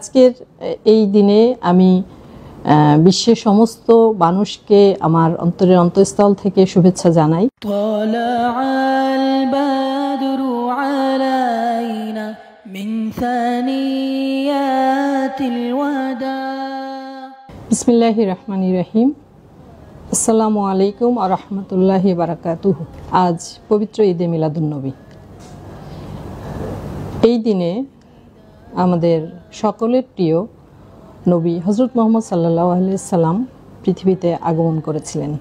আজকের এই দিনে আমি বিশ্বের সমস্ত মানুষকে আমার অন্তরের অন্তঃস্থল থেকে শুভেচ্ছা জানাই। বিসমিল্লাহির রহমানির রহিম। আসসালামু আলাইকুম ওয়া রাহমাতুল্লাহি ওয়া বারাকাতুহু। আজ পবিত্র ঈদে মিলাদুন্নবী। এই দিনে আমাদের সকলের প্রিয় নবী হযরত মুহাম্মদ সাল্লাল্লাহু আলাইহি সাল্লাম পৃথিবীতে আগমন করেছিলেন।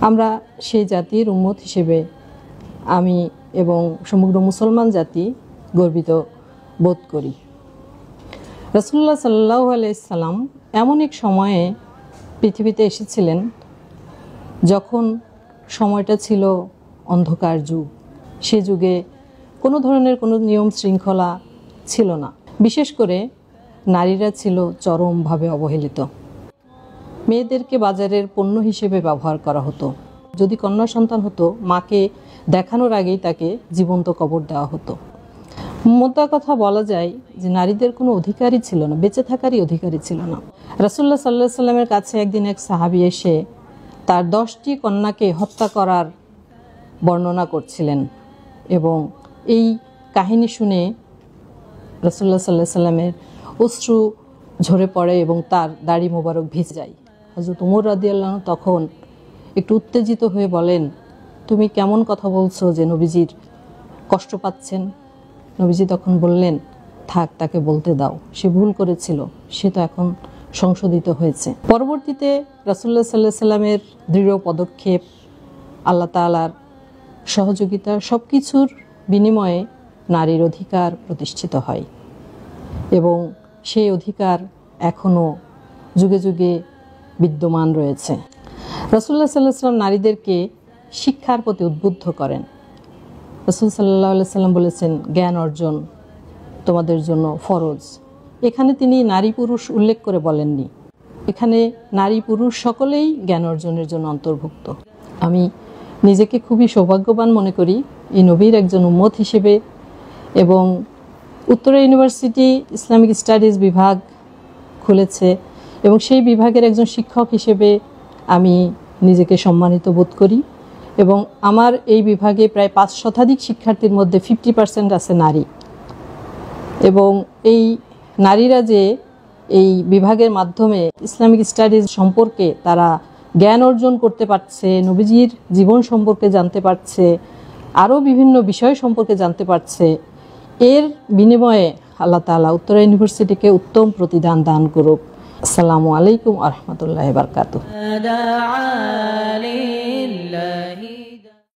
আমরা সেই জাতির উম্মত হিসেবে আমি এবং সমগ্র মুসলমান জাতি গর্বিত বোধ করি। রাসূলুল্লাহ সাল্লাল্লাহু আলাইহি সাল্লাম এমন এক সময়ে পৃথিবীতে এসেছিলেন যখন সময়টা ছিল অন্ধকার যুগ। সে যুগে কোনো ধরনের কোনো নিয়ম শৃঙ্খলা ছিল না। বিশেষ করে নারীরা ছিল চরমভাবে অবহেলিত। মেয়েদেরকে বাজারের পণ্য হিসেবে ব্যবহার করা হতো। যদি কন্যা সন্তান হতো, মাকে দেখানোর আগেই তাকে জীবন্ত কবর দেওয়া হতো। মোদ্দা কথা বলা যায় যে নারীদের কোনো অধিকারই ছিল না, বেঁচে থাকারই অধিকারই ছিল না। রাসূলুল্লাহ সাল্লাল্লাহু আলাইহি সাল্লামের কাছে একদিন এক সাহাবী এসে তার 10টি কন্যাকে হত্যা করার বর্ণনা করছিলেন এবং এই কাহিনী শুনে রাসূলুল্লাহ সাল্লাল্লাহু আলাইহি সাল্লামের অশ্রু ঝরে পড়ে এবং তার দাড়ি মোবারক ভিজে যায়। হযরত ওমর রাদিয়াল্লাহু আনহু তখন একটু উত্তেজিত হয়ে বলেন, তুমি কেমন কথা বলছো যে নবীজির কষ্ট পাচ্ছেন? নবীজি তখন বললেন, থাক, তাকে বলতে দাও, সে ভুল করেছিল, সে তো এখন সংশোধিত হয়েছে। পরবর্তীতে রাসূলুল্লাহ সাল্লাল্লাহু আলাইহি সাল্লামের দৃঢ় পদক্ষেপ, আল্লাহ তাআলার সহযোগিতা, সব কিছুর বিনিময়ে নারীর অধিকার প্রতিষ্ঠিত হয় এবং সেই অধিকার এখনও যুগে যুগে বিদ্যমান রয়েছে। রাসূলুল্লাহ সাল্লাল্লাহু আলাইহি সাল্লাম নারীদেরকে শিক্ষার প্রতি উদ্বুদ্ধ করেন। রাসূল সাল্লাল্লাহু আলাইহি সাল্লাম বলেছেন, জ্ঞান অর্জন তোমাদের জন্য ফরজ। এখানে তিনি নারী পুরুষ উল্লেখ করে বলেননি, এখানে নারী পুরুষ সকলেই জ্ঞান অর্জনের জন্য অন্তর্ভুক্ত। আমি নিজেকে খুবই সৌভাগ্যবান মনে করি এই নবীর একজন উম্মত হিসেবে, এবং উত্তরা ইউনিভার্সিটি ইসলামিক স্টাডিজ বিভাগ খুলেছে এবং সেই বিভাগের একজন শিক্ষক হিসেবে আমি নিজেকে সম্মানিত বোধ করি এবং আমার এই বিভাগে প্রায় 5 শতাধিক শিক্ষার্থীর মধ্যে 50% আছে নারী। এবং এই নারীরা যে এই বিভাগের মাধ্যমে ইসলামিক স্টাডিজ সম্পর্কে তারা জ্ঞান অর্জন করতে পারছে, নবীজির জীবন সম্পর্কে জানতে পারছে, আরও বিভিন্ন বিষয় সম্পর্কে জানতে পারছে, এর বিনিময়ে আল্লাহ তাআলা উত্তরা ইউনিভার্সিটিকে উত্তম প্রতিদান দান করুক। আসসালামু আলাইকুম ওয়া রাহমাতুল্লাহি ওয়া বারাকাতুহু।